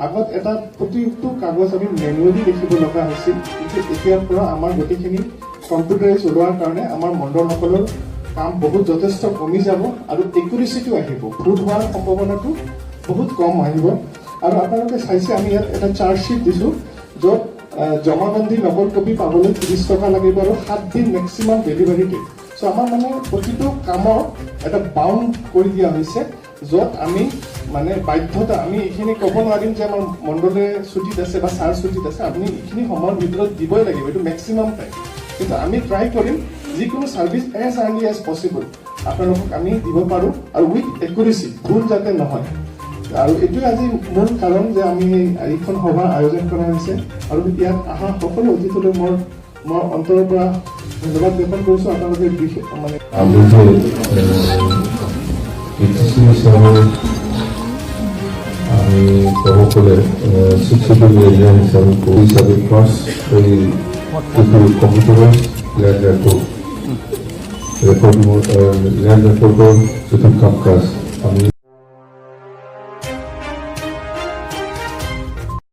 আগত এটা প্ৰতিটো কাগজ আমি মেনুৱেলি লিখিব লগা হৈছিল, কিন্তু এতিয়াৰ পৰা আমাৰ গোটেইখিনি কম্পিউটাৰে চলোৱাৰ কাৰণে আমাৰ মণ্ডলসকলৰ কাম বহুত যথেষ্ট কমি যাব আৰু একুৰেচিটো আহিব, ভুল হোৱাৰ সম্ভাৱনাটো বহুত কম আহিব। আৰু আপোনালোকে চাইছে আমি ইয়াত এটা চাৰ্জশ্বিট দিছোঁ, য'ত জমাবন্দী নকল কপি পাবলৈ 30 টকা লাগিব আৰু 7 দিন মেক্সিমাম ডেলিভাৰী ডেট। চ' আমাৰ মানে প্ৰতিটো কামৰ এটা বাউণ্ড কৰি দিয়া হৈছে, য'ত আমি মানে বাধ্যতা আমি এইখিনি ক'ব নোৱাৰিম যে আমাৰ মণ্ডলে ছুটীত আছে বা ছাৰ ছুটীত আছে, আপুনি এইখিনি সময়ৰ ভিতৰত দিবই লাগিব, এইটো মেক্সিমাম টাইম। কিন্তু আমি ট্ৰাই কৰিম যিকোনো service as early as possible আপোনালোকক আমি দিব পাৰোঁ আৰু উইথ একুৰেচি, ভুল যাতে নহয়। আৰু এইটোৱে আজি মূল কাৰণ যে আমি এইখন সভা আয়োজন কৰা হৈছে। আৰু ইয়াত অহা সকলো অতিথিলৈ মই অন্তৰৰ পৰা ধন্যবাদ জ্ঞাপন কৰিছোঁ। আপোনালোকে মানে আমি ক'ব গ'লে 60 এৰিয়া হিচাপে ফাৰ্ষ্ট এই কম্পিউটাৰৰ লেণ্ড ৰেকৰ্ডৰ যিটো কাম কাজ আমি